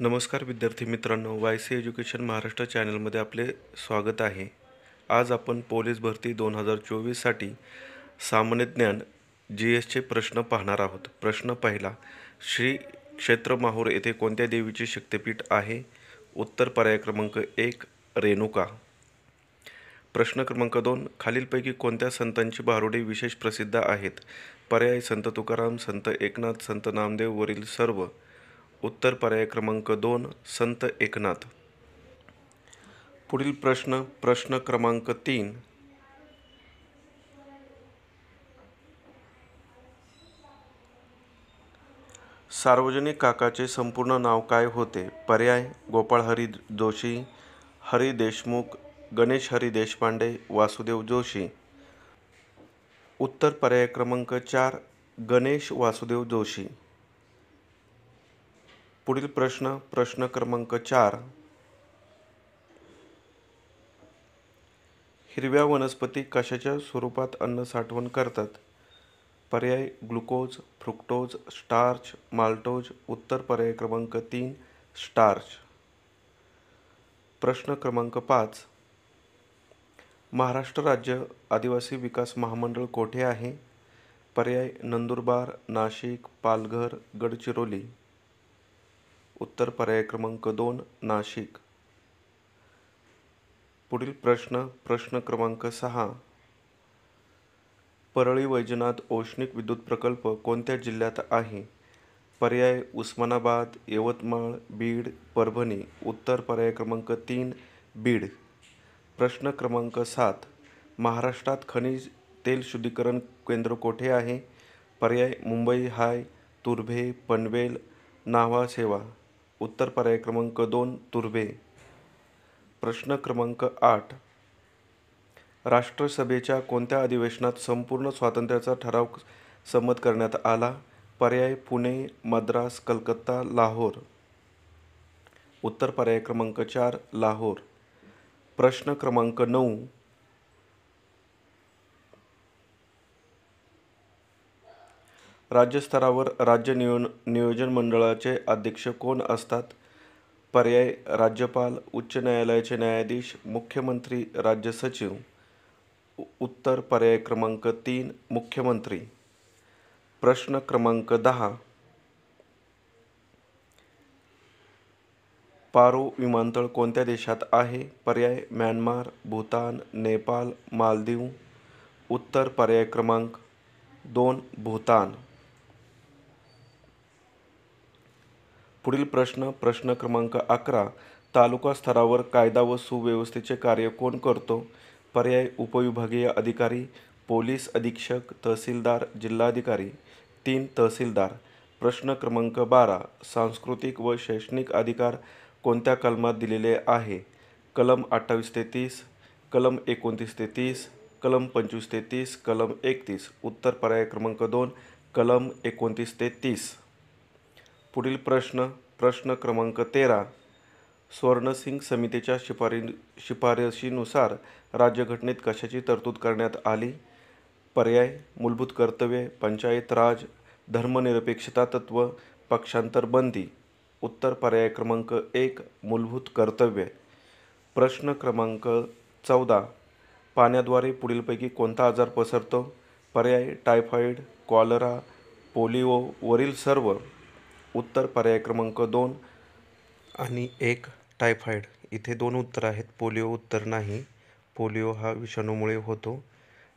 नमस्कार विद्यार्थी मित्रांनो, वाय सी एज्युकेशन महाराष्ट्र चॅनलमध्ये आपले स्वागत आहे. आज आपण पोलीस भरती 2024साठी सामान्य ज्ञान GSचे प्रश्न पाहणार आहोत. प्रश्न पहिला, श्री क्षेत्र माहूर येथे कोणत्या देवीचे शक्तिपीठ आहे? उत्तर पर्याय क्रमांक 1 रेणुका. प्रश्न क्रमांक 2, खालीलपैकी कोणत्या संतांची भारुडे विशेष प्रसिद्ध आहेत? पर्याय संत तुकाराम, संत एकनाथ, संत नामदेव वरील सर्व. उत्तर पर्याय क्रमांक 2 संत एकनाथ. पुढील प्रश्न क्रमांक 3, सार्वजनिक काकाचे संपूर्ण नाव काय होते? पर्याय गोपाळ हरी जोशी, हरी देशमुख, गणेश हरी देशपांडे, वासुदेव जोशी. उत्तर पर्याय क्रमांक 4 गणेश वासुदेव जोशी. पुढील प्रश्न क्रमांक 4, हिरव्या वनस्पती कशाच्या स्वरूपात अन्न साठवण करतात? पर्याय ग्लुकोज, फ्रुक्टोज, स्टार्च, माल्टोज. उत्तर पर्याय क्रमांक 3 स्टार्च. प्रश्न क्रमांक 5, महाराष्ट्र राज्य आदिवासी विकास महामंडळ कोठे आहे? पर्याय नंदुरबार, नाशिक, पालघर, गडचिरोली. उत्तर पर्याय क्रमांक 2 नाशिक. पुढील प्रश्न क्रमांक 6, परळी वैजनाथ औष्णिक विद्युत प्रकल्प कोणत्या जिल्ह्यात आहे? पर्याय उस्मानाबाद, यवतमाळ, बीड, परभणी. उत्तर पर्याय क्रमांक 3 बीड. प्रश्न क्रमांक 7, महाराष्ट्रात खनिज तेल शुद्धीकरण केंद्र कोठे आहे? पर्याय मुंबई हाय, तुर्भे, पनवेल, न्हावा शेवा. उत्तर पर्याय क्रमांक 2 तुर्भे. प्रश्न क्रमांक 8, राष्ट्रसभेच्या कोणत्या अधिवेशनात संपूर्ण स्वातंत्र्याचा ठराव संमत करण्यात आला? पर्याय पुणे, मद्रास, कलकत्ता, लाहोर. उत्तर पर्याय क्रमांक 4 लाहोर. प्रश्न क्रमांक 9, राज्यस्तरावर राज्य नियोजन मंडळाचे अध्यक्ष कोण असतात? पर्याय राज्यपाल, उच्च न्यायालयाचे न्यायाधीश, मुख्यमंत्री, राज्य सचिव. उत्तर पर्याय क्रमांक 3 मुख्यमंत्री. प्रश्न क्रमांक 10, पारो विमानतळ कोणत्या देशात आहे? पर्याय म्यानमार, भूतान, नेपाळ, मालदीव. उत्तर पर्याय क्रमांक 2 भूतान. पुढील प्रश्न क्रमांक 11, तालुका स्तरावर कायदा व सुव्यवस्थेचे कार्य कोण करतो? पर्याय उपविभागीय अधिकारी, पोलीस अधीक्षक, तहसीलदार, जिल्हाधिकारी. 3 तहसीलदार. प्रश्न क्रमांक 12, सांस्कृतिक व शैक्षणिक अधिकार कोणत्या कलमात दिलेले आहे? कलम 28 ते 30, कलम 29 ते 30, कलम 25 ते 30, कलम 31. उत्तर पर्याय क्रमांक 2 कलम 29 ते 30. पुढील प्रश्न क्रमांक 13, स्वर्णसिंग समितीच्या शिफारशीनुसार राज्यघटनेत कशाची तरतूद करण्यात आली? पर्याय मूलभूत कर्तव्ये, पंचायत राज, धर्मनिरपेक्षता तत्त्व, पक्षांतर बंदी. उत्तर पर्याय क्रमांक 1 मूलभूत कर्तव्ये. प्रश्न क्रमांक 14, पाण्याद्वारे पुढीलपैकी कोणता आजार पसरतो? पर्याय टायफॉइड, कॉलरा, पोलिओ वरील सर्व. उत्तर पर्याय क्रमांक 2 आणि 1 टायफॉइड. इथे 2 उत्तर आहेत, पोलिओ उत्तर नाही. पोलिओ हा विषाणूमुळे होतो.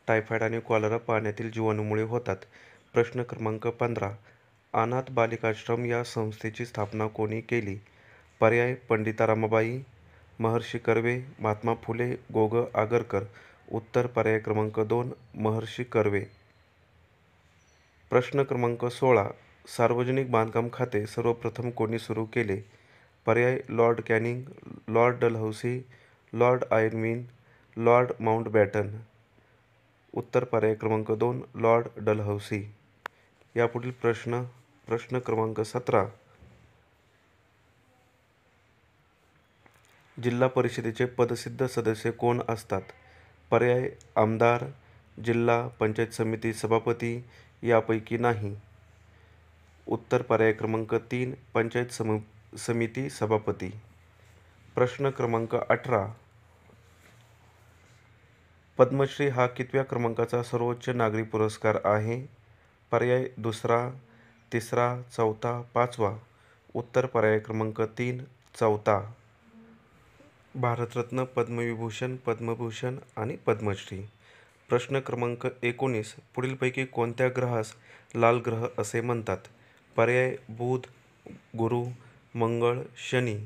टायफॉइड आणि कॉलरा पाण्यातील जीवाणूमुळे होतात. प्रश्न क्रमांक 15, अनाथ बालिकाश्रम या संस्थेची स्थापना कोणी केली? पर्याय पंडिता रमाबाई, महर्षी कर्वे, महात्मा फुले, गो. ग. आगरकर. उत्तर पर्याय क्रमांक 2 महर्षी कर्वे. प्रश्न क्रमांक 16, सार्वजनिक बांधकाम खाते सर्वप्रथम कोणी सुरू केले? पर्याय Lord Canning, Lord Dalhousie, Lord Irwin, Lord Mountbatten. उत्तर पर्याय क्रमांक 2 लॉर्ड डलहौसी. यापुढील प्रश्न क्रमांक 17, जिल्हा परिषदेचे पदसिद्ध सदस्य कोण असतात? पर्याय आमदार, जिल्हा पंचायत समिती सभापती, यापैकी नाही. उत्तर पर्याय क्रमांक 3 पंचायत समिती सभापती. प्रश्न क्रमांक 18. पद्मश्री हा कितव्या क्रमांकाचा सर्वोच्च नागरी पुरस्कार आहे? पर्याय दुसरा, तिसरा, चौथा, पाचवा. उत्तर पर्याय क्रमांक 3, चौथा. भारतरत्न, पद्मविभूषण, पद्मभूषण आणि पद्मश्री. प्रश्न क्रमांक 19. पुढीलपैकी कोणत्या ग्रहास लाल ग्रह असे म्हणतात? पर्याय बुध, गुरु, मंगळ, शनी.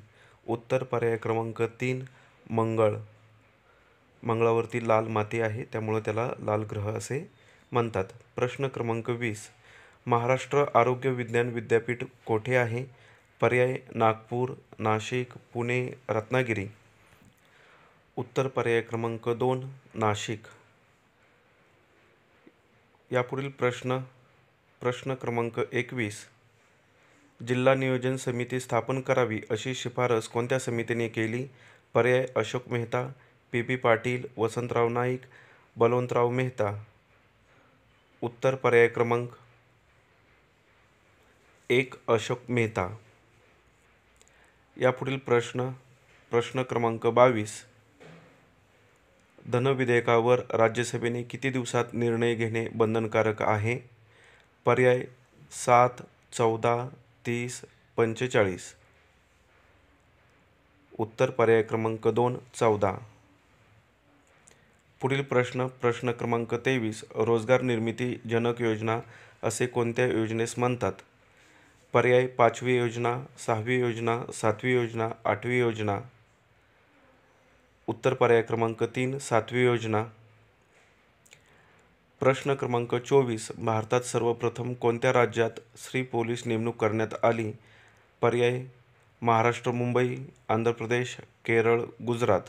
उत्तर पर्याय क्रमांक 3, मंगळ. मंगळावरती लाल माती आहे, त्यामुळे त्याला लाल ग्रह असे म्हणतात. प्रश्न क्रमांक 20. महाराष्ट्र आरोग्य विज्ञान विद्यापीठ कोठे आहे? पर्याय नागपूर, नाशिक, पुणे, रत्नागिरी. उत्तर पर्याय क्रमांक 2, नाशिक. यापुढील प्रश्न क्रमांक 21. जिल्हा नियोजन समिती स्थापन करावी अशी शिफारस कोणत्या समितीने केली? पर्याय अशोक मेहता, पी पाटील, वसंतराव नाईक, बलवंतराव मेहता. उत्तर पर्याय क्रमांक 1, अशोक मेहता. यापुढील प्रश्न क्रमांक 22. धन विधेयकावर राज्यसभेने किती दिवसात निर्णय घेणे बंधनकारक आहे? पर्याय 7, 14, 30, 45. उत्तर पर्याय क्रमांक 2, 14. पुढील प्रश्न क्रमांक 23. रोजगार निर्मिती जनक योजना असे कोणत्या योजनेस म्हणतात? पर्याय 5वी योजना, 6वी योजना, 7वी योजना, 8वी योजना. उत्तर पर्याय क्रमांक 3, 7वी योजना. प्रश्न क्रमांक 24. भारतात सर्वप्रथम कोणत्या राज्यात स्त्री पोलीस नेमणूक करण्यात आली? पर्याय महाराष्ट्र, मुंबई, आंध्र प्रदेश, केरळ, गुजरात.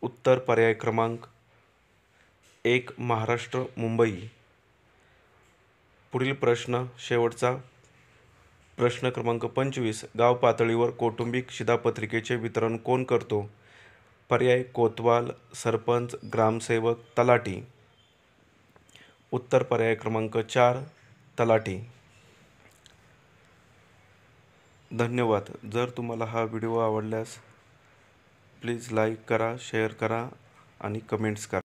उत्तर पर्याय क्रमांक 1, महाराष्ट्र, मुंबई. पुढील शेवटचा प्रश्न क्रमांक 25. गाव पातळीवर कौटुंबिक शिधापत्रिकेचे वितरण कोण करतो? पर्याय कोतवाल, सरपंच, ग्रामसेवक, तलाठी. उत्तर पर्याय क्रमांक 4, तलाठी. धन्यवाद. जर तुम्हाला हा व्हिडिओ आवडल्यास प्लीज लाईक करा, शेअर करा आणि कमेंट्स करा.